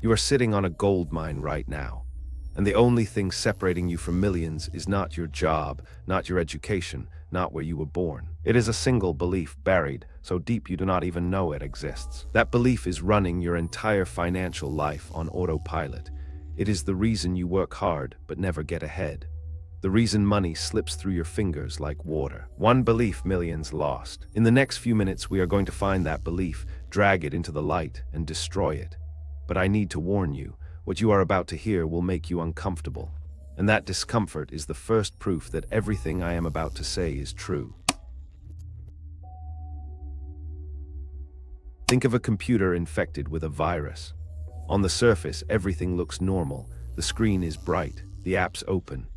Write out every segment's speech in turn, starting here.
You are sitting on a gold mine right now, and the only thing separating you from millions is not your job, not your education, not where you were born. It is a single belief buried so deep you do not even know it exists. That belief is running your entire financial life on autopilot. It is the reason you work hard but never get ahead. The reason money slips through your fingers like water. One belief, millions lost. In the next few minutes, we are going to find that belief, drag it into the light, and destroy it. But I need to warn you, what you are about to hear will make you uncomfortable. And that discomfort is the first proof that everything I am about to say is true. Think of a computer infected with a virus. On the surface, everything looks normal. The screen is bright, the apps open.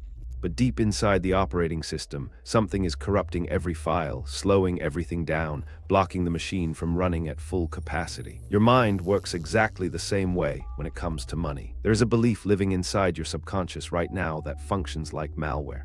But deep inside the operating system, something is corrupting every file, slowing everything down, blocking the machine from running at full capacity. Your mind works exactly the same way when it comes to money. There is a belief living inside your subconscious right now that functions like malware.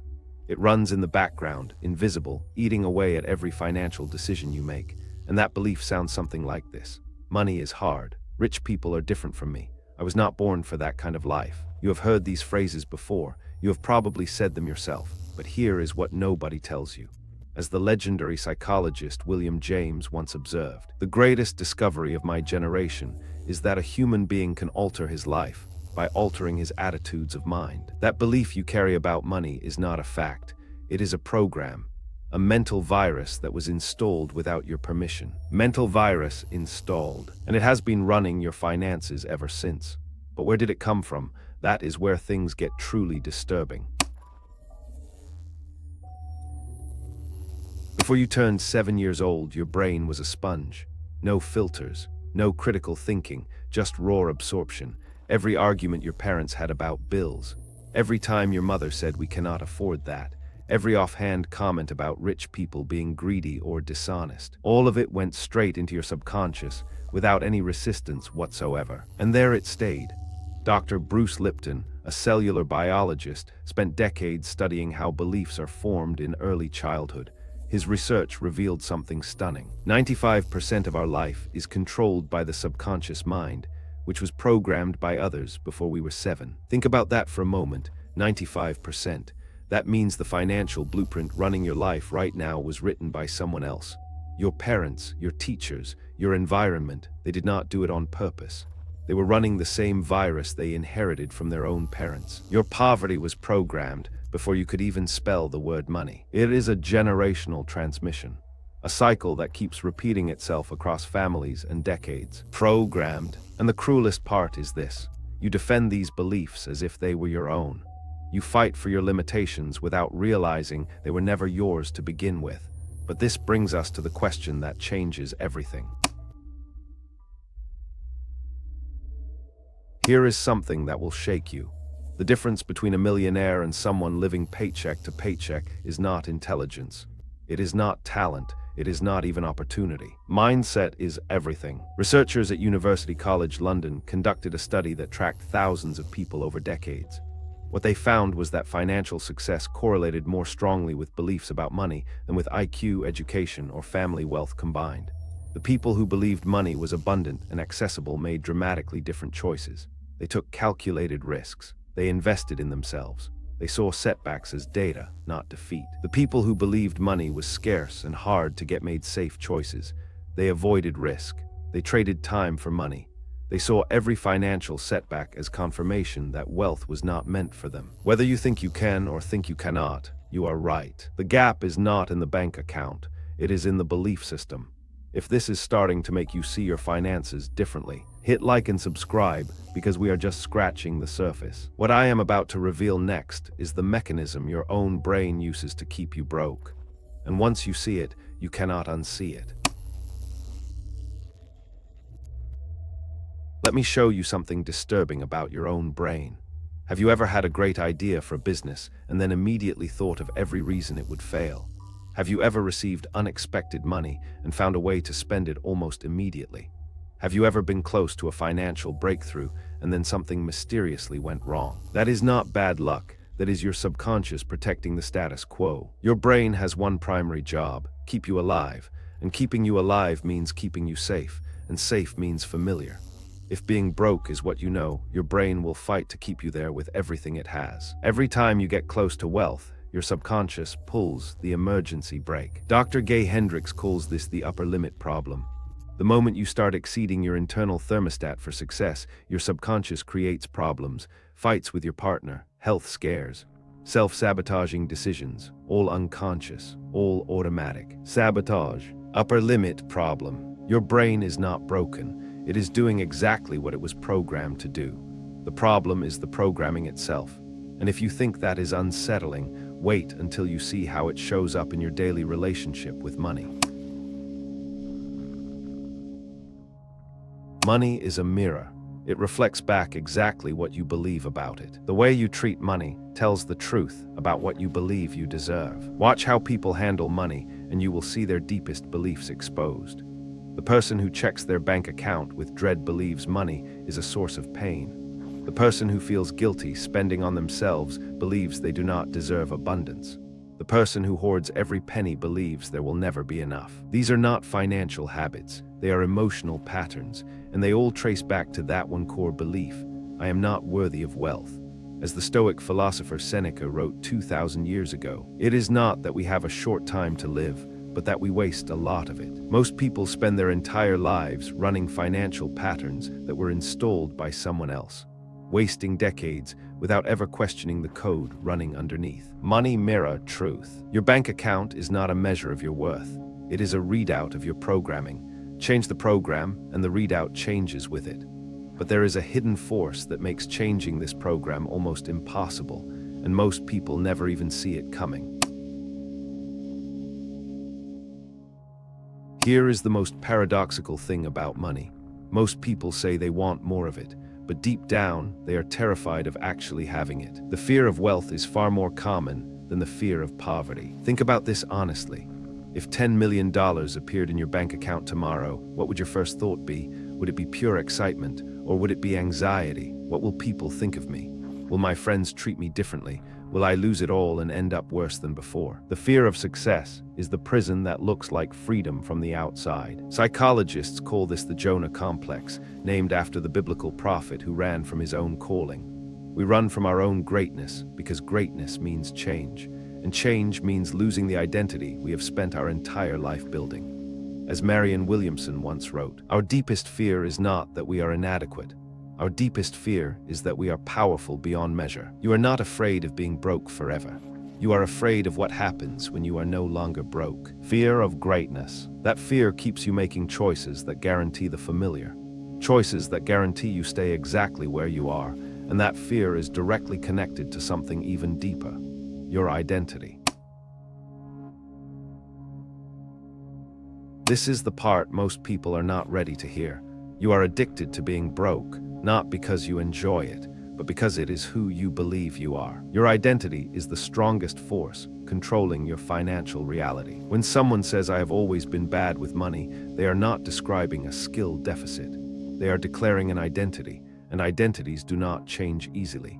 It runs in the background, invisible, eating away at every financial decision you make. And that belief sounds something like this. Money is hard. Rich people are different from me. I was not born for that kind of life. You have heard these phrases before. You have probably said them yourself, but here is what nobody tells you. As the legendary psychologist William James once observed, the greatest discovery of my generation is that a human being can alter his life by altering his attitudes of mind. That belief you carry about money is not a fact. It is a program, a mental virus that was installed without your permission. Mental virus installed, and it has been running your finances ever since. But where did it come from? That is where things get truly disturbing. Before you turned 7 years old, your brain was a sponge. No filters, no critical thinking, just raw absorption. Every argument your parents had about bills. Every time your mother said we cannot afford that. Every offhand comment about rich people being greedy or dishonest. All of it went straight into your subconscious without any resistance whatsoever. And there it stayed. Dr. Bruce Lipton, a cellular biologist, spent decades studying how beliefs are formed in early childhood. His research revealed something stunning. 95% of our life is controlled by the subconscious mind, which was programmed by others before we were 7. Think about that for a moment. 95%. That means the financial blueprint running your life right now was written by someone else. Your parents, your teachers, your environment. They did not do it on purpose. They were running the same virus they inherited from their own parents. Your poverty was programmed before you could even spell the word money. It is a generational transmission, a cycle that keeps repeating itself across families and decades. Programmed. And the cruelest part is this. You defend these beliefs as if they were your own. You fight for your limitations without realizing they were never yours to begin with. But this brings us to the question that changes everything. Here is something that will shake you. The difference between a millionaire and someone living paycheck to paycheck is not intelligence. It is not talent. It is not even opportunity. Mindset is everything. Researchers at University College London conducted a study that tracked thousands of people over decades. What they found was that financial success correlated more strongly with beliefs about money than with IQ, education, or family wealth combined. The people who believed money was abundant and accessible made dramatically different choices. They took calculated risks. They invested in themselves. They saw setbacks as data, not defeat. The people who believed money was scarce and hard to get made safe choices. They avoided risk. They traded time for money. They saw every financial setback as confirmation that wealth was not meant for them. Whether you think you can or think you cannot, you are right. The gap is not in the bank account. It is in the belief system. If this is starting to make you see your finances differently, hit like and subscribe because we are just scratching the surface. What I am about to reveal next is the mechanism your own brain uses to keep you broke. And once you see it, you cannot unsee it. Let me show you something disturbing about your own brain. Have you ever had a great idea for a business and then immediately thought of every reason it would fail? Have you ever received unexpected money and found a way to spend it almost immediately? Have you ever been close to a financial breakthrough and then something mysteriously went wrong? That is not bad luck. That is your subconscious protecting the status quo. Your brain has one primary job: keep you alive. And keeping you alive means keeping you safe, and safe means familiar. If being broke is what you know, your brain will fight to keep you there with everything it has. Every time you get close to wealth, your subconscious pulls the emergency brake. Dr. Gay Hendricks calls this the upper limit problem. The moment you start exceeding your internal thermostat for success, your subconscious creates problems, fights with your partner, health scares, self-sabotaging decisions, all unconscious, all automatic. Sabotage, upper limit problem. Your brain is not broken. It is doing exactly what it was programmed to do. The problem is the programming itself. And if you think that is unsettling, wait until you see how it shows up in your daily relationship with money. Money is a mirror. It reflects back exactly what you believe about it. The way you treat money tells the truth about what you believe you deserve. Watch how people handle money, and you will see their deepest beliefs exposed. The person who checks their bank account with dread believes money is a source of pain. The person who feels guilty spending on themselves believes they do not deserve abundance. The person who hoards every penny believes there will never be enough. These are not financial habits. They are emotional patterns, and they all trace back to that one core belief: I am not worthy of wealth. As the Stoic philosopher Seneca wrote 2,000 years ago, it is not that we have a short time to live, but that we waste a lot of it. Most people spend their entire lives running financial patterns that were installed by someone else, wasting decades without ever questioning the code running underneath. Money mirror truth. Your bank account is not a measure of your worth. It is a readout of your programming. Change the program, and the readout changes with it. But there is a hidden force that makes changing this program almost impossible, and most people never even see it coming. Here is the most paradoxical thing about money. Most people say they want more of it, but deep down, they are terrified of actually having it. The fear of wealth is far more common than the fear of poverty. Think about this honestly. If $10 million appeared in your bank account tomorrow, what would your first thought be? Would it be pure excitement, or would it be anxiety? What will people think of me? Will my friends treat me differently? Will I lose it all and end up worse than before? The fear of success is the prison that looks like freedom from the outside. Psychologists call this the Jonah complex, named after the biblical prophet who ran from his own calling. We run from our own greatness because greatness means change, and change means losing the identity we have spent our entire life building. As Marianne Williamson once wrote, our deepest fear is not that we are inadequate. Our deepest fear is that we are powerful beyond measure. You are not afraid of being broke forever. You are afraid of what happens when you are no longer broke. Fear of greatness. That fear keeps you making choices that guarantee the familiar. Choices that guarantee you stay exactly where you are, and that fear is directly connected to something even deeper: your identity. This is the part most people are not ready to hear. You are addicted to being broke, not because you enjoy it, but because it is who you believe you are. Your identity is the strongest force controlling your financial reality. When someone says, "I have always been bad with money," they are not describing a skill deficit. They are declaring an identity, and identities do not change easily.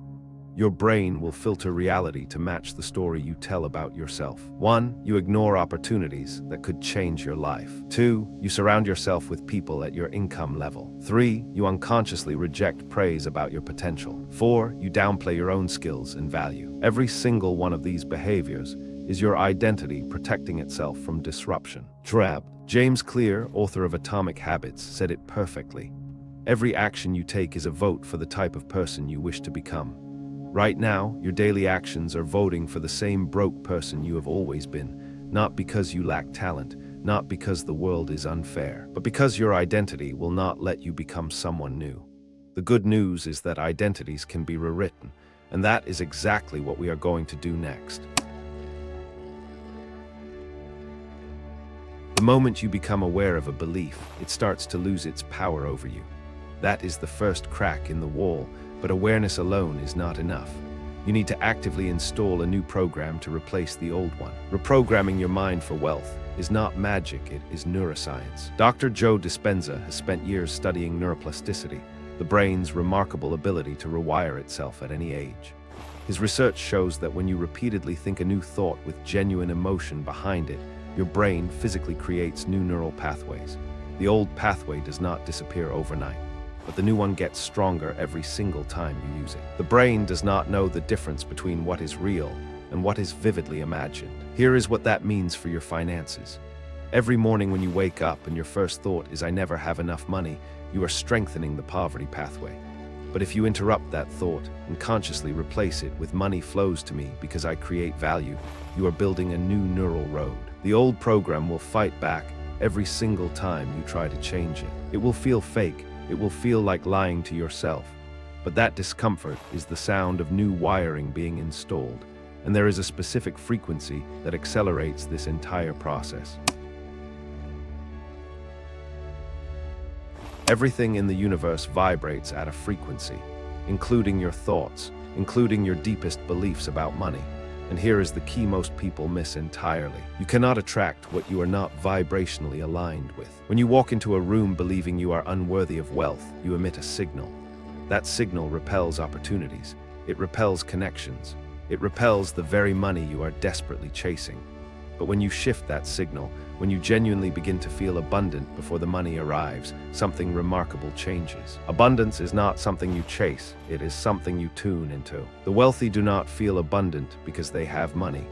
Your brain will filter reality to match the story you tell about yourself. 1. You ignore opportunities that could change your life. 2. You surround yourself with people at your income level. 3. You unconsciously reject praise about your potential. 4. You downplay your own skills and value. Every single one of these behaviors is your identity protecting itself from disruption. James Clear, author of Atomic Habits, said it perfectly. Every action you take is a vote for the type of person you wish to become. Right now, your daily actions are voting for the same broke person you have always been, not because you lack talent, not because the world is unfair, but because your identity will not let you become someone new. The good news is that identities can be rewritten, and that is exactly what we are going to do next. The moment you become aware of a belief, it starts to lose its power over you. That is the first crack in the wall. But awareness alone is not enough. You need to actively install a new program to replace the old one. Reprogramming your mind for wealth is not magic, it is neuroscience. Dr. Joe Dispenza has spent years studying neuroplasticity, the brain's remarkable ability to rewire itself at any age. His research shows that when you repeatedly think a new thought with genuine emotion behind it, your brain physically creates new neural pathways. The old pathway does not disappear overnight. but the new one gets stronger every single time you use it. The brain does not know the difference between what is real and what is vividly imagined. Here is what that means for your finances. Every morning when you wake up and your first thought is "I never have enough money," you are strengthening the poverty pathway. But if you interrupt that thought and consciously replace it with "money flows to me because I create value," you are building a new neural road. The old program will fight back every single time you try to change it. It will feel fake. It will feel like lying to yourself. But that discomfort is the sound of new wiring being installed, and there is a specific frequency that accelerates this entire process. Everything in the universe vibrates at a frequency, including your thoughts, including your deepest beliefs about money. And here is the key most people miss entirely. You cannot attract what you are not vibrationally aligned with. When you walk into a room believing you are unworthy of wealth, you emit a signal. That signal repels opportunities. It repels connections. It repels the very money you are desperately chasing. But when you shift that signal, when you genuinely begin to feel abundant before the money arrives, something remarkable changes. Abundance is not something you chase, it is something you tune into. The wealthy do not feel abundant because they have money.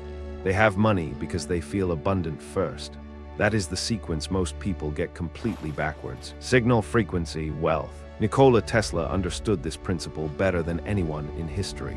They have money because they feel abundant first. That is the sequence most people get completely backwards. Signal, frequency, wealth. Nikola Tesla understood this principle better than anyone in history.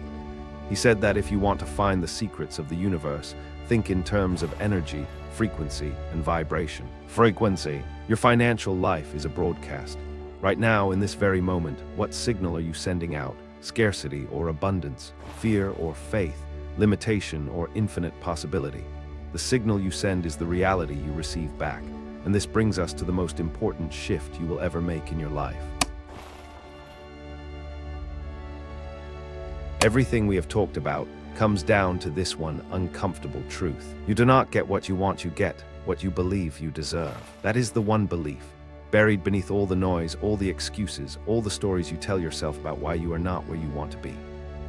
He said that if you want to find the secrets of the universe, think in terms of energy, frequency, and vibration. Frequency. Your financial life is a broadcast. Right now, in this very moment, what signal are you sending out? Scarcity or abundance? Fear or faith? Limitation or infinite possibility? The signal you send is the reality you receive back. And this brings us to the most important shift you will ever make in your life. Everything we have talked about comes down to this one uncomfortable truth. You do not get what you want, you get what you believe you deserve. That is the one belief, buried beneath all the noise, all the excuses, all the stories you tell yourself about why you are not where you want to be.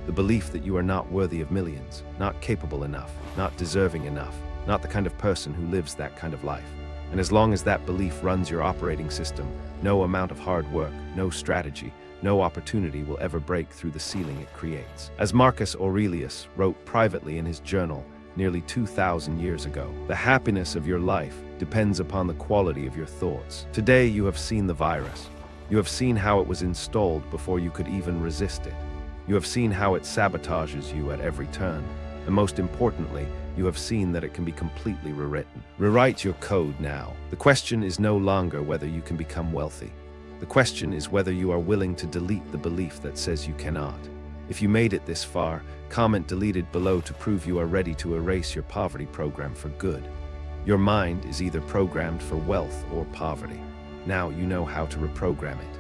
The belief that you are not worthy of millions, not capable enough, not deserving enough, not the kind of person who lives that kind of life. And as long as that belief runs your operating system, no amount of hard work, no strategy, no opportunity will ever break through the ceiling it creates. As Marcus Aurelius wrote privately in his journal nearly 2,000 years ago, the happiness of your life depends upon the quality of your thoughts. Today you have seen the virus. You have seen how it was installed before you could even resist it. You have seen how it sabotages you at every turn. And most importantly, you have seen that it can be completely rewritten. Rewrite your code now. The question is no longer whether you can become wealthy. The question is whether you are willing to delete the belief that says you cannot. If you made it this far, comment "deleted" below to prove you are ready to erase your poverty program for good. Your mind is either programmed for wealth or poverty. Now you know how to reprogram it.